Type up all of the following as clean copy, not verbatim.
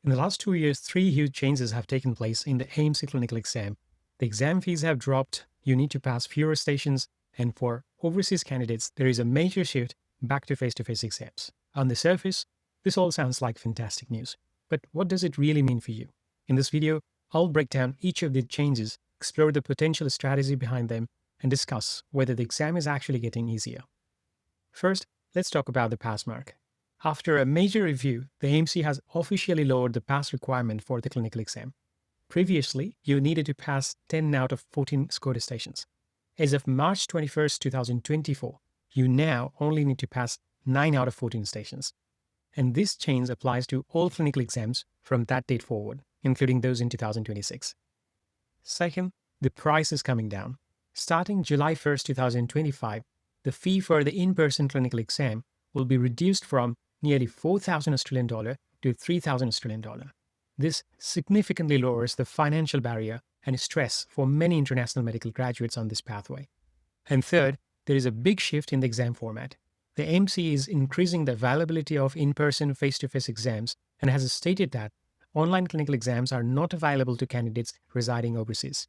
In the last 2 years, three huge changes have taken place in the AMC Clinical Exam. The exam fees have dropped, you need to pass fewer stations, and for overseas candidates, there is a major shift back to face-to-face exams. On the surface, this all sounds like fantastic news. But what does it really mean for you? In this video, I'll break down each of the changes, explore the potential strategy behind them, and discuss whether the exam is actually getting easier. First, let's talk about the pass mark. After a major review, the AMC has officially lowered the pass requirement for the clinical exam. Previously, you needed to pass 10 out of 14 SCOTA stations. As of March 21st, 2024, you now only need to pass 9 out of 14 stations. And this change applies to all clinical exams from that date forward, including those in 2026. Second, the price is coming down. Starting July 1st, 2025, the fee for the in-person clinical exam will be reduced from nearly $4,000 to $3,000. This significantly lowers the financial barrier and stress for many international medical graduates on this pathway. And third, there is a big shift in the exam format. The AMC is increasing the availability of in-person face-to-face exams and has stated that online clinical exams are not available to candidates residing overseas.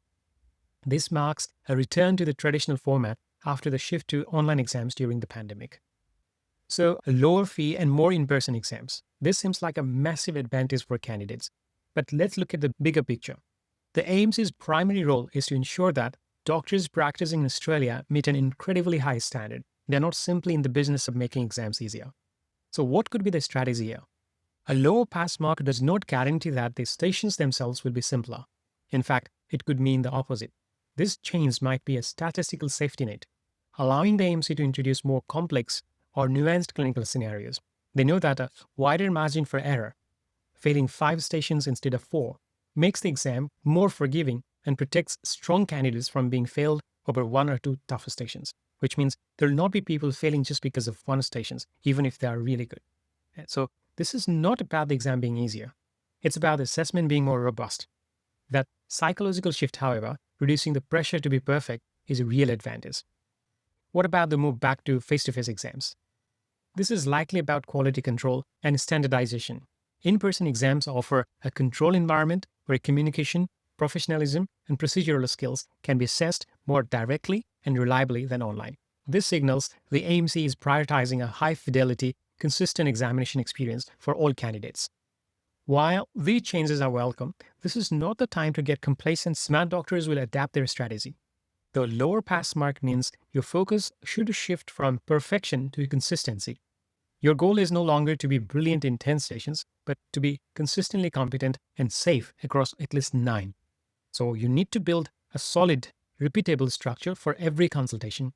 This marks a return to the traditional format after the shift to online exams during the pandemic. So, a lower fee and more in-person exams. This seems like a massive advantage for candidates. But let's look at the bigger picture. The AMC's primary role is to ensure that doctors practicing in Australia meet an incredibly high standard. They're not simply in the business of making exams easier. So what could be the strategy here? A lower pass mark does not guarantee that the stations themselves will be simpler. In fact, it could mean the opposite. This change might be a statistical safety net, allowing the AMC to introduce more complex or nuanced clinical scenarios. They know that a wider margin for error, failing 5 stations instead of 4, makes the exam more forgiving and protects strong candidates from being failed over 1 or 2 tougher stations, which means there will not be people failing just because of 1 stations, even if they are really good. So this is not about the exam being easier. It's about the assessment being more robust. That psychological shift, however, reducing the pressure to be perfect, is a real advantage. What about the move back to face-to-face exams? This is likely about quality control and standardization. In-person exams offer a control environment where communication, professionalism, and procedural skills can be assessed more directly and reliably than online. This signals the AMC is prioritizing a high-fidelity, consistent examination experience for all candidates. While these changes are welcome, this is not the time to get complacent. Smart doctors will adapt their strategy. The lower pass mark means your focus should shift from perfection to consistency. Your goal is no longer to be brilliant in 10 stations, but to be consistently competent and safe across at least 9. So you need to build a solid, repeatable structure for every consultation.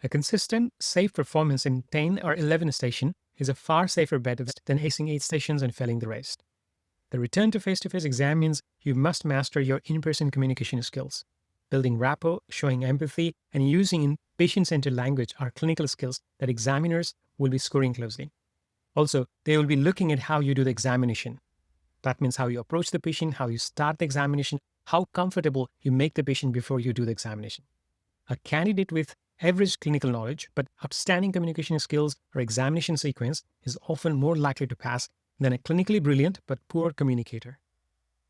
A consistent, safe performance in 10 or 11 stations is a far safer bet than acing 8 stations and failing the rest. The return to face-to-face exam means you must master your in-person communication skills. Building rapport, showing empathy, and using patient-centered language are clinical skills that examiners will be scoring closely. Also, they will be looking at how you do the examination. That means how you approach the patient, how you start the examination, how comfortable you make the patient before you do the examination. A candidate with average clinical knowledge but outstanding communication skills or examination sequence is often more likely to pass than a clinically brilliant but poor communicator.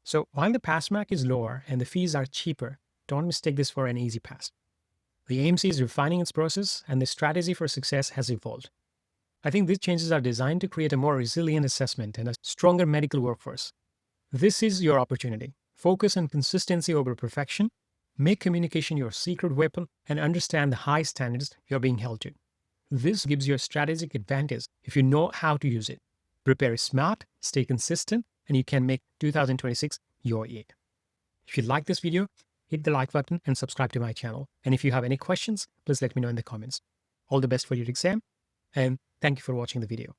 So while the pass mark is lower and the fees are cheaper, don't mistake this for an easy pass. The AMC is refining its process and the strategy for success has evolved. I think these changes are designed to create a more resilient assessment and a stronger medical workforce. This is your opportunity. Focus on consistency over perfection, make communication your secret weapon, and understand the high standards you're being held to. This gives you a strategic advantage if you know how to use it. Prepare smart, stay consistent, and you can make 2026 your year. If you like this video, hit the like button and subscribe to my channel. And if you have any questions, please let me know in the comments. All the best for your exam, and thank you for watching the video.